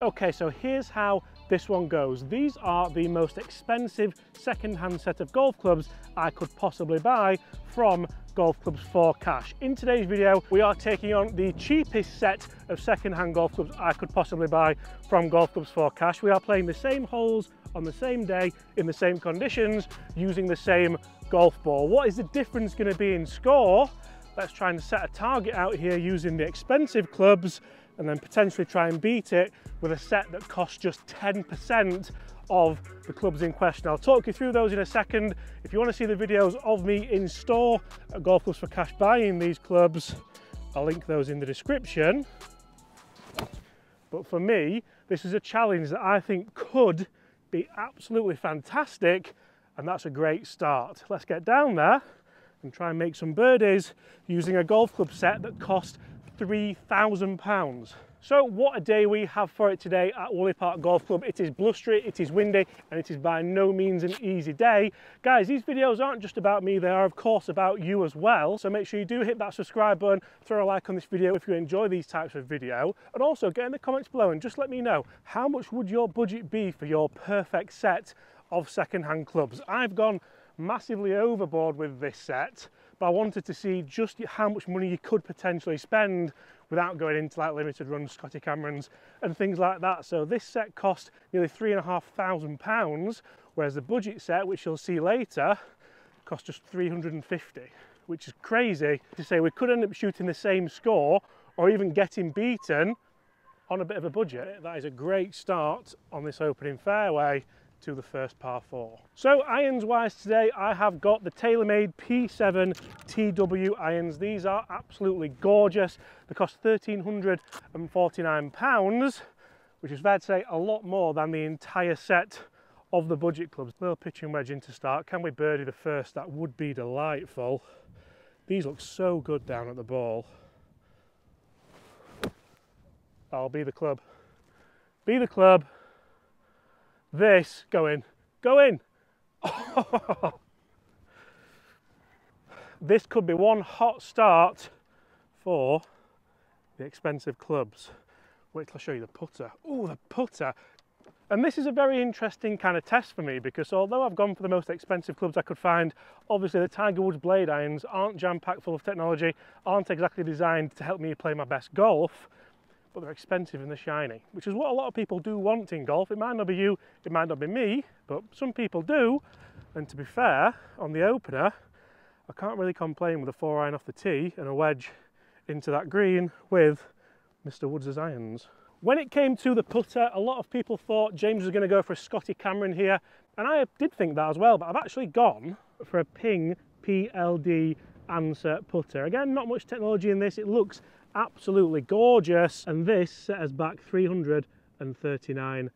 Okay, so here's how this one goes. These are the most expensive second-hand set of golf clubs I could possibly buy from Golf Clubs for Cash. In today's video, we are taking on the cheapest set of second-hand golf clubs I could possibly buy from Golf Clubs for Cash. We are playing the same holes on the same day, in the same conditions, using the same golf ball. What is the difference going to be in score? Let's try and set a target out here using the expensive clubs and then potentially try and beat it with a set that costs just 10% of the clubs in question. I'll talk you through those in a second. If you want to see the videos of me in store at Golf Clubs for Cash buying these clubs, I'll link those in the description. But for me, this is a challenge that I think could be absolutely fantastic, and that's a great start. Let's get down there and try and make some birdies using a golf club set that cost £3,000. So what a day we have for it today at Woolly Park Golf Club. It is blustery, it is windy, and it is by no means an easy day. Guys, these videos aren't just about me, they are of course about you as well. So make sure you do hit that subscribe button, throw a like on this video if you enjoy these types of video, and also get in the comments below and just let me know, how much would your budget be for your perfect set of second-hand clubs? I've gone massively overboard with this set, but I wanted to see just how much money you could potentially spend without going into like limited run Scotty Camerons and things like that. So this set cost nearly £3,500, whereas the budget set, which you'll see later, cost just 350, which is crazy to say. We could end up shooting the same score or even getting beaten on a bit of a budget. That is a great start on this opening fairway to the first par 4. So irons wise today, I have got the TaylorMade P7 TW irons. These are absolutely gorgeous. They cost £1,349, which is fair to say a lot more than the entire set of the budget clubs. Little pitching wedge in to start. Can we birdie the first? That would be delightful. These look so good down at the ball. That'll be the club. Be the club. This, go in, go in. Oh. This could be one hot start for the expensive clubs. Wait till I show you the putter. Oh, the putter. And this is a very interesting kind of test for me, because although I've gone for the most expensive clubs I could find, obviously the Tiger Woods blade irons aren't jam-packed full of technology, aren't exactly designed to help me play my best golf, but they're expensive and they're shiny, which is what a lot of people do want in golf. It might not be you, it might not be me, but some people do. And to be fair, on the opener, I can't really complain with a 4-iron off the tee and a wedge into that green with Mr. Woods' irons. When it came to the putter, a lot of people thought James was going to go for a Scotty Cameron here, and I did think that as well, but I've actually gone for a Ping PLD Answer putter. Again, not much technology in this. It looks absolutely gorgeous, and this set us back £339.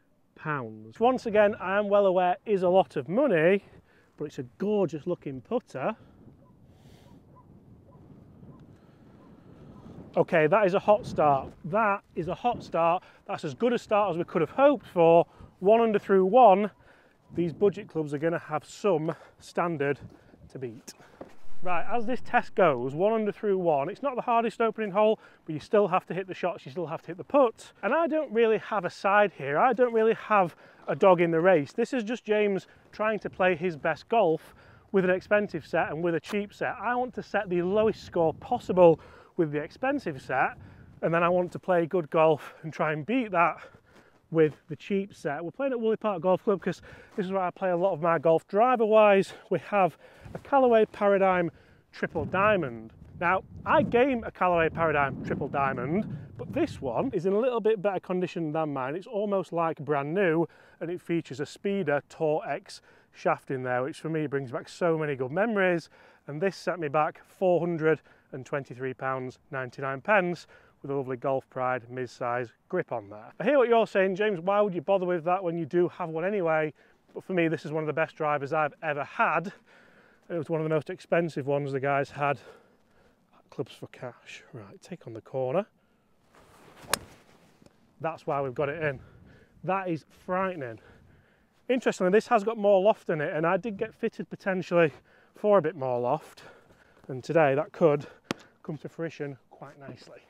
Once again, I am well aware is a lot of money, but it's a gorgeous looking putter. Okay, that is a hot start. That is a hot start. That's as good a start as we could have hoped for. 1 under through 1. These budget clubs are going to have some standard to beat. Right, as this test goes, 1 under through 1, it's not the hardest opening hole, but you still have to hit the shots, you still have to hit the putts. And I don't really have a side here. I don't really have a dog in the race. This is just James trying to play his best golf with an expensive set and with a cheap set. I want to set the lowest score possible with the expensive set, and then I want to play good golf and try and beat that with the cheap set. We're playing at Woolly Park Golf Club because this is where I play a lot of my golf. Driver wise, we have a Callaway Paradigm Triple Diamond. Now, I game a Callaway Paradigm Triple Diamond, but this one is in a little bit better condition than mine. It's almost like brand new, and it features a Speeder Tour X shaft in there, which for me brings back so many good memories. And this set me back £423.99 with a lovely Golf Pride mid-size grip on there. I hear what you're saying, James, why would you bother with that when you do have one anyway? But for me, this is one of the best drivers I've ever had. It was one of the most expensive ones the guys had at Clubs for Cash. Right, take on the corner. That's why we've got it in. That is frightening. Interestingly, this has got more loft in it, and I did get fitted potentially for a bit more loft. And today that could come to fruition quite nicely.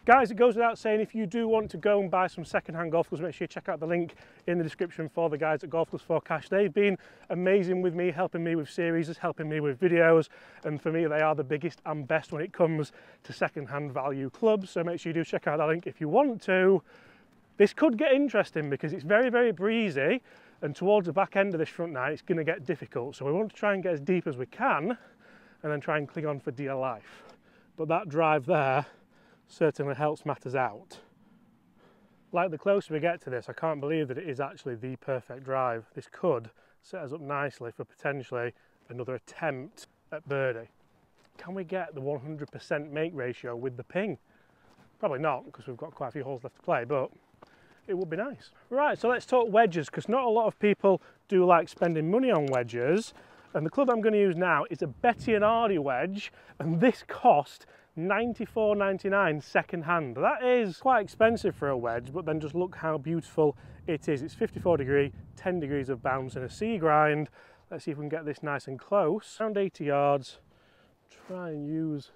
Guys, it goes without saying, if you do want to go and buy some second-hand golf clubs, make sure you check out the link in the description for the guys at Golf Clubs for Cash. They've been amazing with me, helping me with series, helping me with videos, and for me they are the biggest and best when it comes to second-hand value clubs, so make sure you do check out that link if you want to. This could get interesting because it's very, very breezy, and towards the back end of this front nine it's going to get difficult, so we want to try and get as deep as we can and then try and cling on for dear life. But that drive there certainly helps matters out. Like, the closer we get to this, I can't believe that it is actually the perfect drive. This could set us up nicely for potentially another attempt at birdie. Can we get the 100% make ratio with the ping? Probably not, because we've got quite a few holes left to play, but it would be nice. Right, so let's talk wedges, because not a lot of people do like spending money on wedges, and the club I'm going to use now is a Betty and Hardy wedge, and this cost $94.99 second hand. That is quite expensive for a wedge, but then just look how beautiful it is. It's 54 degree, 10 degrees of bounce and a C grind. Let's see if we can get this nice and close. Around 80 yards. Try and use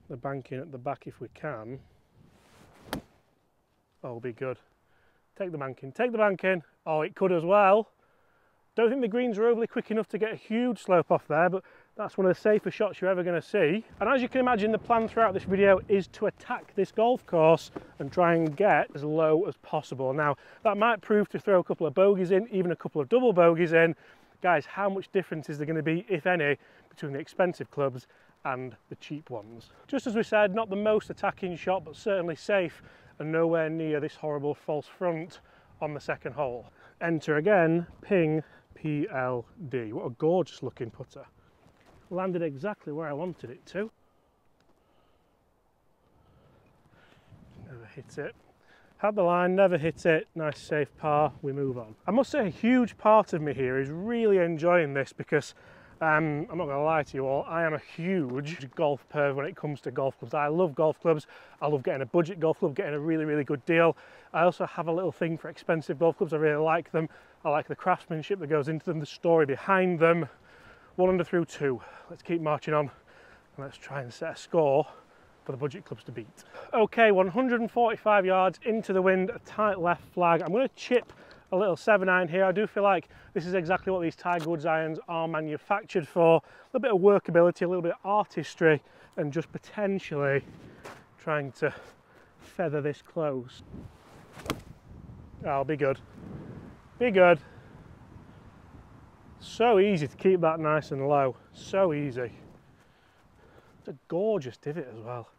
the banking at the back if we can. Oh, it'll be good. Take the banking, take the banking. Oh, it could as well. Don't think the greens are overly quick enough to get a huge slope off there, but that's one of the safer shots you're ever going to see. And as you can imagine, the plan throughout this video is to attack this golf course and try and get as low as possible. Now, that might prove to throw a couple of bogeys in, even a couple of double bogeys in. Guys, how much difference is there going to be, if any, between the expensive clubs and the cheap ones? Just as we said, not the most attacking shot, but certainly safe and nowhere near this horrible false front on the second hole. Enter again, ping PLD. What a gorgeous looking putter. Landed exactly where I wanted it to. Never hit it. Had the line, never hit it. Nice safe par, we move on. I must say a huge part of me here is really enjoying this because I'm not going to lie to you all, I am a huge golf perv when it comes to golf clubs. I love golf clubs. I love getting a budget golf club, getting a really, really good deal. I also have a little thing for expensive golf clubs. I really like them. I like the craftsmanship that goes into them, the story behind them. 1 under through 2. Let's keep marching on and let's try and set a score for the budget clubs to beat. Okay, 145 yards into the wind, a tight left flag. I'm going to chip a little 7-iron here. I do feel like this is exactly what these Tiger Woods irons are manufactured for. A little bit of workability, a little bit of artistry, and just potentially trying to feather this close. Oh, be good. Be good. So easy to keep that nice and low. So easy. It's a gorgeous divot as well.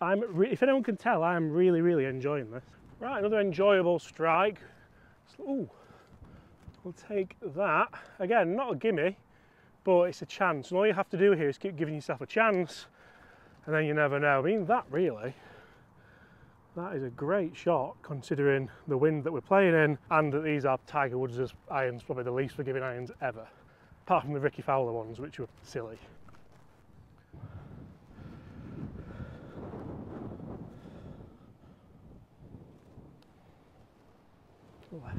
If anyone can tell, I'm really, really enjoying this. Right, another enjoyable strike. Ooh, we'll take that. Again, not a gimme, but it's a chance. And all you have to do here is keep giving yourself a chance, and then you never know. I mean, that is a great shot considering the wind that we're playing in, and that these are Tiger Woods' irons, probably the least forgiving irons ever. Apart from the Ricky Fowler ones, which were silly. Left.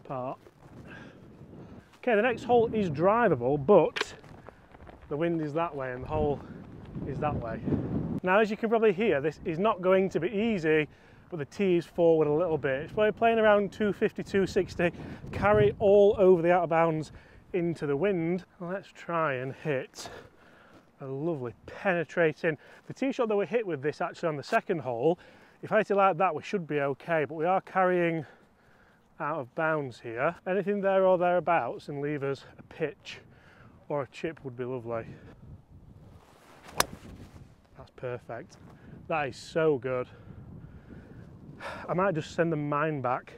Par. Okay, the next hole is drivable, but the wind is that way and the hole is that way. Now, as you can probably hear, this is not going to be easy, but the tee is forward a little bit. It's probably playing around 250, 260, carry all over the out of bounds into the wind. Let's try and hit a lovely penetrating. The tee shot that we hit with this actually on the second hole, if I hit it like that, we should be okay, but we are carrying out of bounds here. Anything there or thereabouts and leave us a pitch or a chip would be lovely. That's perfect. That is so good. I might just send the mine back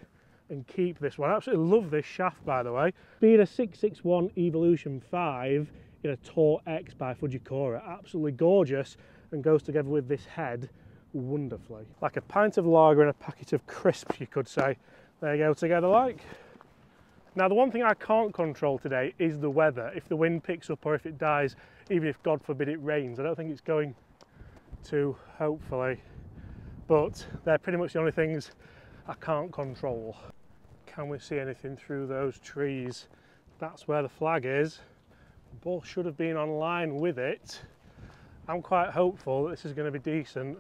and keep this one. I absolutely love this shaft, by the way. Being a 661 Evolution 5 in a Tour X by Fujikura, absolutely gorgeous, and goes together with this head wonderfully. Like a pint of lager and a packet of crisps, you could say. They go together like. Now, the one thing I can't control today is the weather. If the wind picks up or if it dies, even if God forbid it rains. I don't think it's going to, hopefully, but they're pretty much the only things I can't control. Can we see anything through those trees? That's where the flag is, Ball should have been on line with it. I'm quite hopeful that this is going to be decent.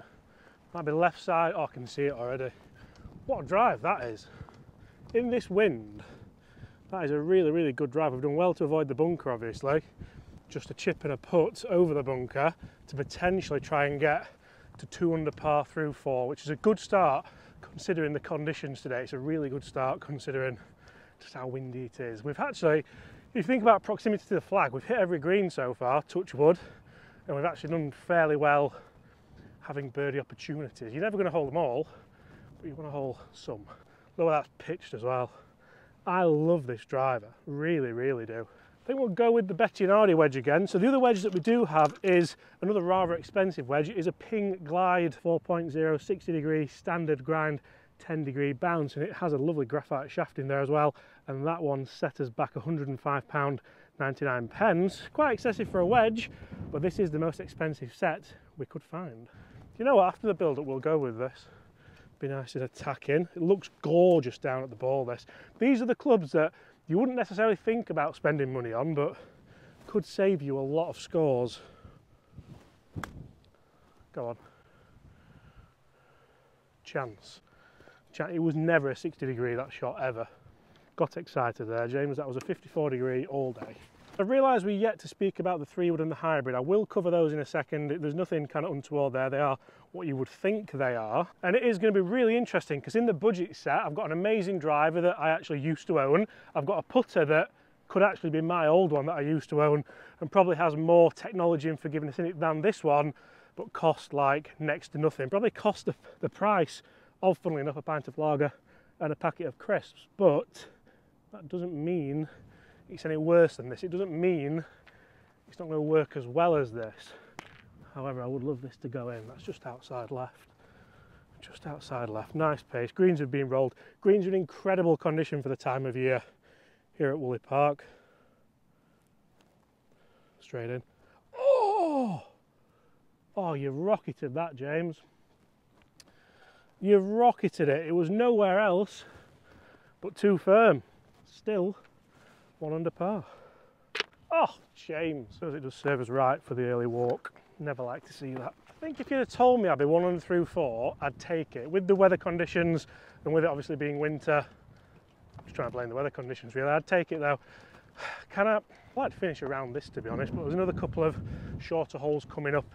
Might be left side. Oh, I can see it already. What a drive that is. In this wind, that is a really, really good drive. We've done well to avoid the bunker, obviously. Just a chip and a putt over the bunker to potentially try and get to 2 under par through 4, which is a good start considering the conditions today. It's a really good start considering just how windy it is. We've actually, if you think about proximity to the flag, we've hit every green so far, touch wood, and we've actually done fairly well having birdie opportunities. You're never going to hold them all, but you want to hold some. Look, that's pitched as well. I love this driver, really, really do. I think we'll go with the Bettinardi wedge again. So the other wedge that we do have is another rather expensive wedge. It is a Ping Glide 4.0, 60 degree standard grind, 10 degree bounce, and it has a lovely graphite shaft in there as well. And that one set us back £105.99. Quite excessive for a wedge, but this is the most expensive set we could find. You know what, after the build-up we'll go with this. Be nice and attacking. It looks gorgeous down at the ball, this. These are the clubs that you wouldn't necessarily think about spending money on, but could save you a lot of scores. Go on. Chance. It was never a 60 degree, that shot, ever. Got excited there, James. That was a 54 degree all day. I realise we're yet to speak about the 3-wood and the hybrid. I will cover those in a second. There's nothing kind of untoward there. They are what you would think they are. And it is going to be really interesting because in the budget set, I've got an amazing driver that I actually used to own. I've got a putter that could actually be my old one that I used to own and probably has more technology and forgiveness in it than this one, but cost like next to nothing. Probably cost the price of, funnily enough, a pint of lager and a packet of crisps. But that doesn't mean it's any worse than this. It doesn't mean it's not going to work as well as this. However, I would love this to go in. That's just outside left. Just outside left. Nice pace. Greens have been rolled. Greens are in incredible condition for the time of year here at Woolley Park. Straight in. Oh! Oh, you rocketed that, James. You rocketed it. It was nowhere else but too firm. Still 1 under par. Oh, James. So it does serve us right for the early walk. Never like to see that. I think if you'd have told me I'd be 1 under through 4, I'd take it. With the weather conditions and with it obviously being winter, I'm just trying to blame the weather conditions really, I'd take it though. I'd like to finish around this to be honest, but there's another couple of shorter holes coming up.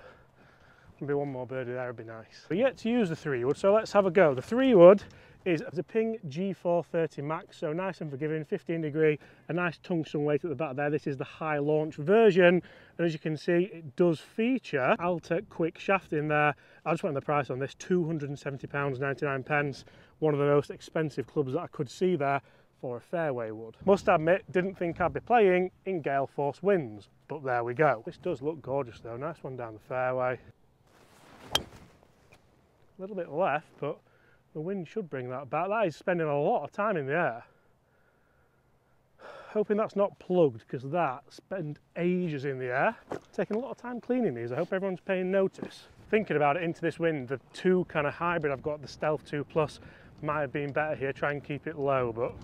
Maybe one more birdie there would be nice. We're yet to use the 3-wood, so let's have a go. The 3-wood is a Ping G430 Max, so nice and forgiving, 15 degree, a nice tungsten weight at the back there. This is the high launch version, and as you can see, it does feature Altec quick shaft in there. I just went on the price on this, £270.99. One of the most expensive clubs that I could see there for a fairway wood. Must admit, didn't think I'd be playing in gale force winds, but there we go. This does look gorgeous though, nice one down the fairway. A little bit left, but the wind should bring that back. That is spending a lot of time in the air. Hoping that's not plugged, because that spent ages in the air. Taking a lot of time cleaning these. I hope everyone's paying notice. Thinking about it into this wind, the 2 kind of hybrid I've got, the Stealth 2 Plus, might have been better here. Try and keep it low, but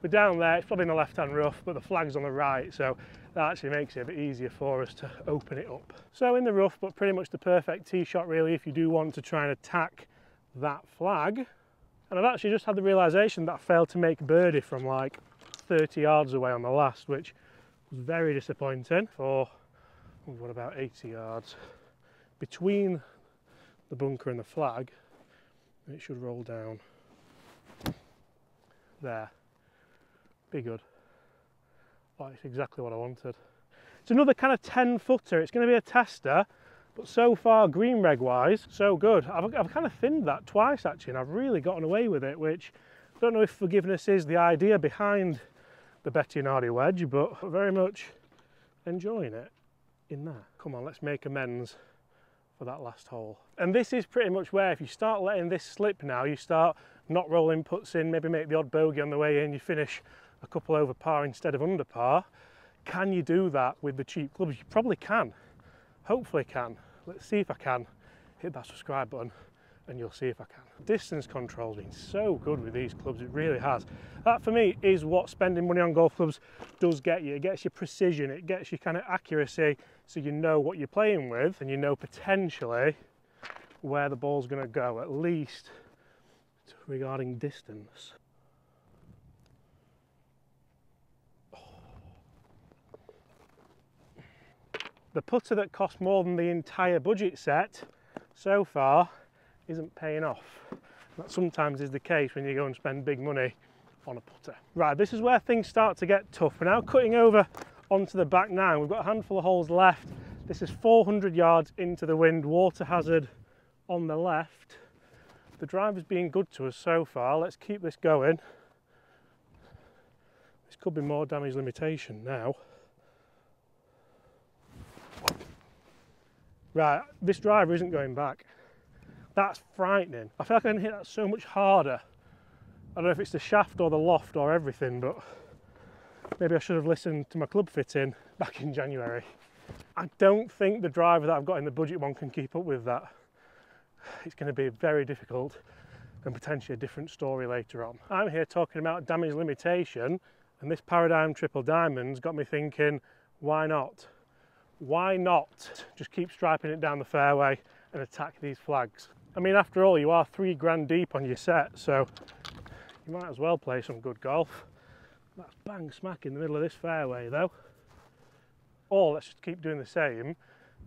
we're down there. It's probably in the left-hand rough, but the flag's on the right, so that actually makes it a bit easier for us to open it up. So in the rough, but pretty much the perfect tee shot really if you do want to try and attack that flag. And I've actually just had the realisation that I failed to make birdie from like 30 yards away on the last, which was very disappointing. For what, about 80 yards between the bunker and the flag, and it should roll down there. Be good. Oh, it's exactly what I wanted. It's another kind of 10-footer. It's going to be a tester, but so far, green reg wise, so good. I've kind of thinned that twice actually, and I've really gotten away with it, which I don't know if forgiveness is the idea behind the Bettinardi wedge, but very much enjoying it in there. Come on, let's make amends for that last hole. And this is pretty much where, if you start letting this slip now, you start not rolling putts in, maybe make the odd bogey on the way in, you finish a couple over par instead of under par. Can you do that with the cheap clubs? You probably can. Hopefully can. Let's see if I can hit that subscribe button and you'll see if I can. Distance control's been so good with these clubs, it really has. That for me is what spending money on golf clubs does get you. It gets you precision, it gets you kind of accuracy, so you know what you're playing with and you know potentially where the ball's going to go, at least regarding distance. The putter that cost more than the entire budget set so far isn't paying off. That sometimes is the case when you go and spend big money on a putter. Right, this is where things start to get tough. We're now cutting over onto the back nine. We've got a handful of holes left. This is 400 yards into the wind, water hazard on the left. The driver's been good to us so far. Let's keep this going. This could be more damage limitation now. Right, this driver isn't going back. That's frightening. I feel like I can hit that so much harder. I don't know if it's the shaft or the loft or everything, but maybe I should have listened to my club fitting back in January. I don't think the driver that I've got in the budget one can keep up with that. It's going to be very difficult and potentially a different story later on. I'm here talking about damage limitation, and this Paradigm Triple Diamond's got me thinking, why not? Why not just keep striping it down the fairway and attack these flags? I mean, after all, you are $3 deep on your set, so you might as well play some good golf. That's bang smack in the middle of this fairway though. Or let's just keep doing the same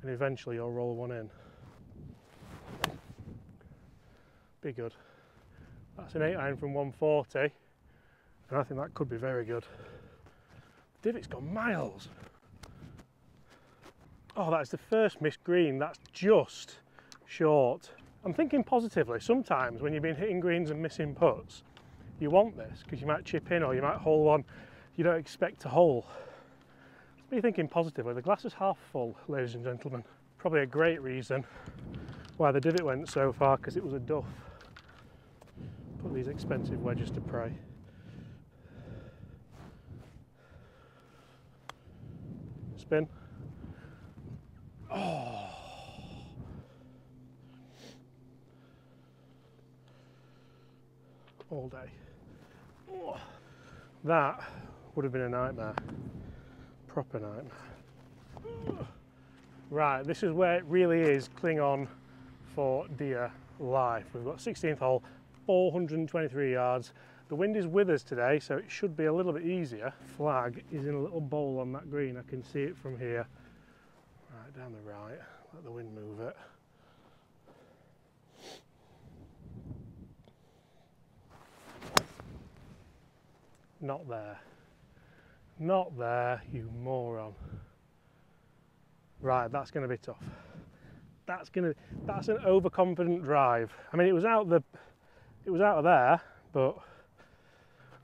and eventually you'll roll one in. Be good. That's an 8-iron from 140 and I think that could be very good. The divot's gone miles. Oh, that's the first missed green. That's just short. I'm thinking positively. Sometimes when you've been hitting greens and missing putts, you want this because you might chip in or you might hole one you don't expect to hole. Let's be thinking positively. The glass is half full, ladies and gentlemen. Probably a great reason why the divot went so far, because it was a duff. Put these expensive wedges to prey. Spin. Oh. All day. Oh. That would have been a nightmare. Proper nightmare. Right, this is where it really is cling on for dear life. We've got 16th hole, 423 yards. The wind is with us today, so it should be a little bit easier. Flag is in a little bowl on that green. I can see it from here. Right, down the right, let the wind move it. Not there. Not there, you moron. Right, that's going to be tough. That's an overconfident drive. I mean, it was out of there, but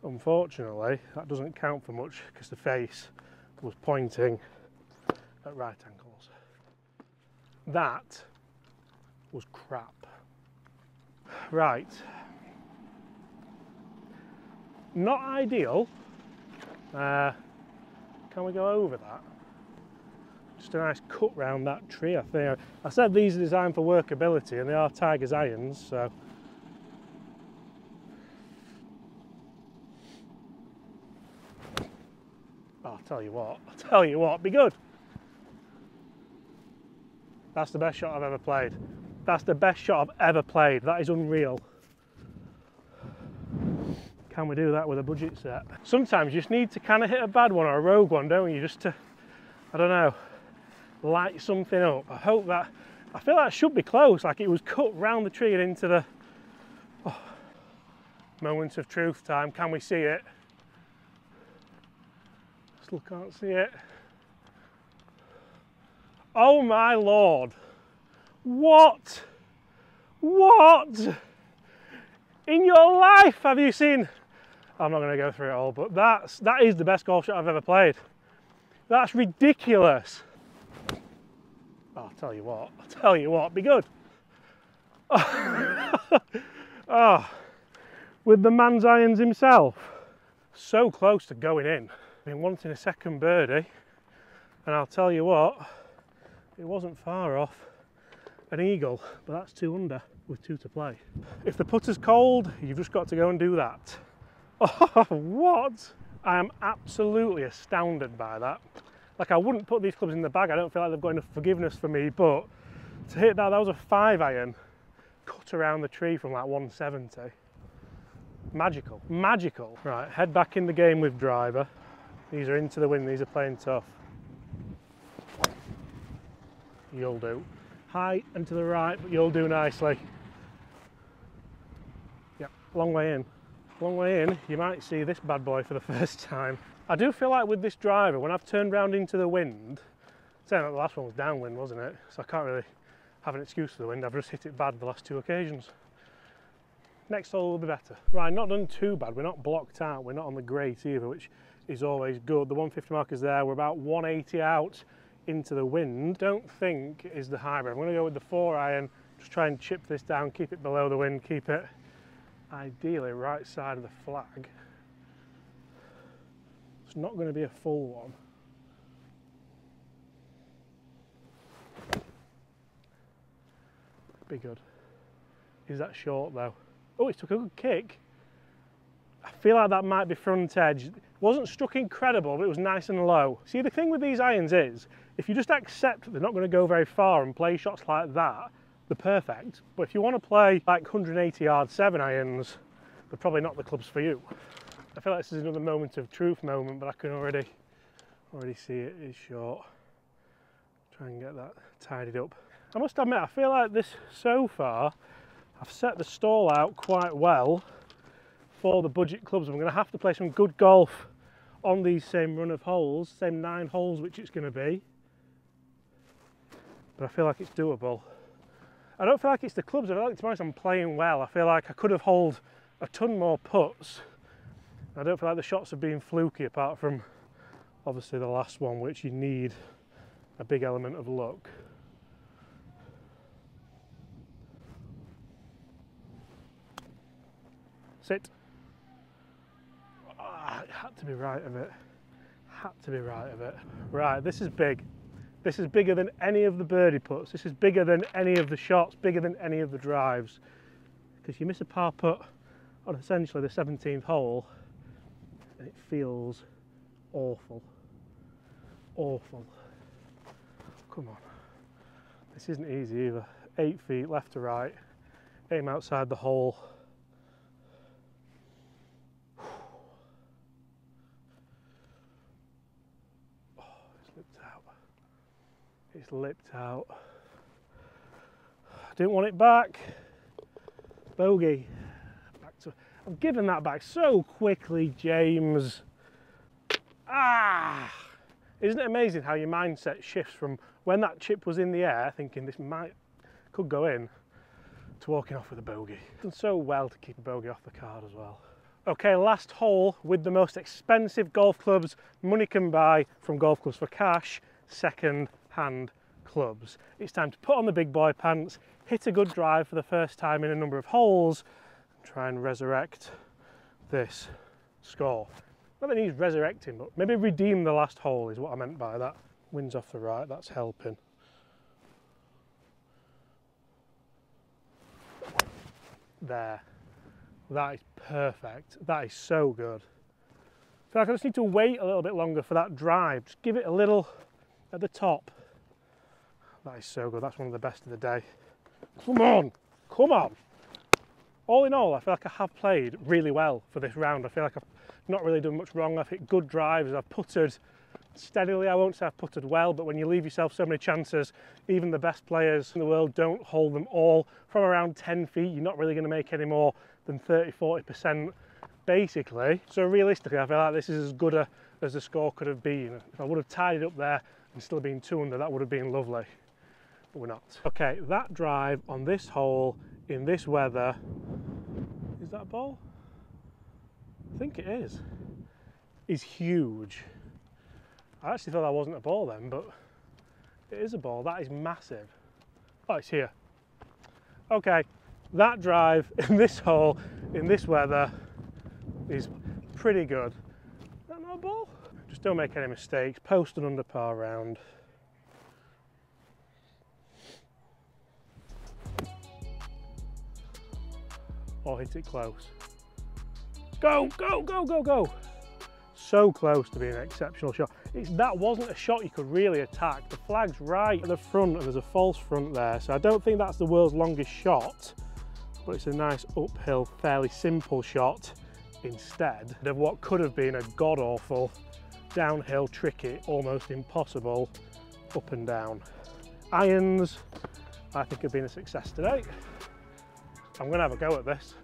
unfortunately that doesn't count for much because the face was pointing at right angles. That was crap. Right. Not ideal. Can we go over that? Just a nice cut round that tree, I think. I said these are designed for workability and they are Tiger's irons, so. Oh, I'll tell you what, be good. That's the best shot I've ever played. That's the best shot I've ever played. That is unreal. Can we do that with a budget set? Sometimes you just need to kind of hit a bad one or a rogue one, don't you? Just to, I don't know, light something up. I hope that, I feel that should be close, like it was cut round the tree and into the, oh, moments of truth time. Can we see it? Still can't see it. Oh my Lord. What? What? In your life have you seen? I'm not going to go through it all, but that is the best golf shot I've ever played. That's ridiculous. Oh, I'll tell you what, be good. Oh, with the man's irons himself. So close to going in. Been wanting a second birdie, and I'll tell you what, it wasn't far off. an eagle, but that's 2 under with 2 to play. If the putter's cold, you've just got to go and do that. Oh, what? I am absolutely astounded by that. Like, I wouldn't put these clubs in the bag. I don't feel like they've got enough forgiveness for me, but to hit that, that was a 5 iron cut around the tree from like 170. Magical, magical. Right, head back in the game with driver. These are into the wind, these are playing tough. You'll do. High and to the right, but you'll do nicely. Yep, long way in. Long way in, you might see this bad boy for the first time. I do feel like with this driver, when I've turned round into the wind, saying that the last one was downwind, wasn't it? So I can't really have an excuse for the wind. I've just hit it bad the last 2 occasions. Next hole will be better. Right, not done too bad. We're not blocked out. We're not on the great either, which is always good. The 150 marker's there. We're about 180 out into the wind. Don't think it is the hybrid. I'm going to go with the 4 iron. Just try and chip this down, keep it below the wind, keep it ideally right side of the flag. It's not going to be a full one. Be good. Is that short though? Oh, it took a good kick. I feel like that might be front edge. It wasn't struck incredible, but it was nice and low. See, the thing with these irons is, if you just accept that they're not going to go very far and play shots like that, they're perfect. But if you want to play like 180 yard 7 irons, they're probably not the clubs for you. I feel like this is another moment of truth moment, but I can already see it is short. Try and get that tidied up. I must admit, I feel like this so far, I've set the stall out quite well for the budget clubs. I'm going to have to play some good golf on these same run of holes, same 9 holes which it's going to be. But I feel like it's doable. I don't feel like it's the clubs. I feel like, to be honest, I'm playing well. I feel like I could have holed a ton more putts. I don't feel like the shots have been fluky, apart from obviously the last one, which you need a big element of luck. Sit. Oh, it had to be right of it. Had to be right of it. Right, this is big. This is bigger than any of the birdie putts. This is bigger than any of the shots, bigger than any of the drives. Because you miss a par putt on essentially the 17th hole, and it feels awful. Awful. Come on. This isn't easy either. 8 feet left to right. Aim outside the hole. Oh, it's lipped out. It's lipped out. Didn't want it back. Bogey. I've given that back so quickly, James. Ah! Isn't it amazing how your mindset shifts from when that chip was in the air, thinking this could go in, to walking off with a bogey. Done so well to keep a bogey off the card as well. Okay, last hole with the most expensive golf clubs money can buy from Golf Clubs for Cash, second-hand clubs. It's time to put on the big boy pants, hit a good drive for the first time in a number of holes, try and resurrect this score. Not that he's resurrecting, but maybe redeem the last hole is what I meant by that. Wind's off the right, that's helping. There. That is perfect. That is so good. I feel like I just need to wait a little bit longer for that drive. Just give it a little at the top. That is so good. That's one of the best of the day. Come on. Come on. All in all, I feel like I have played really well for this round. I feel like I've not really done much wrong. I've hit good drives. I've putted steadily. I won't say I've putted well, but when you leave yourself so many chances, even the best players in the world don't hold them all. From around 10 feet, you're not really going to make any more than 30–40% basically. So realistically, I feel like this is as good as the score could have been. If I would have tied it up there and still been 2 under, that would have been lovely. But we're not. Okay, that drive on this hole in this weather, is that a ball? I think it is huge. I actually thought that wasn't a ball then, but it is a ball. That is massive. Oh, it's here. Okay, that drive in this hole in this weather is pretty good. Is that not a ball? Just don't make any mistakes. Post and under par round. or hit it close. Go, go, go, go, go. So close to being an exceptional shot. That wasn't a shot you could really attack. The flag's right at the front and there's a false front there. So I don't think that's the world's longest shot, but it's a nice uphill, fairly simple shot instead of what could have been a god-awful downhill, tricky, almost impossible up and down. Irons, I think, have been a success today. I'm gonna have a go at this.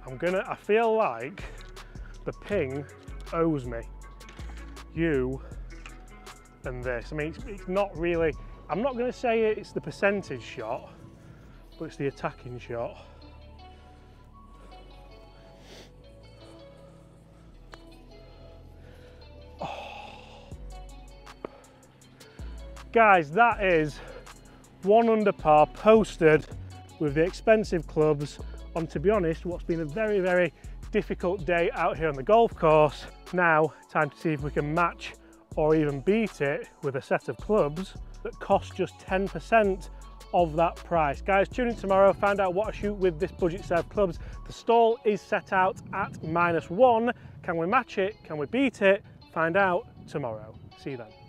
I feel like the ping owes me you and this. I mean, it's not really, I'm not gonna say it's the percentage shot, but it's the attacking shot. Guys, that is 1 under par posted with the expensive clubs on, to be honest, what's been a very, very difficult day out here on the golf course. Now, time to see if we can match or even beat it with a set of clubs that cost just 10% of that price. Guys, tune in tomorrow, find out what I shoot with this budget set of clubs. The stall is set out at -1. Can we match it? Can we beat it? Find out tomorrow. See you then.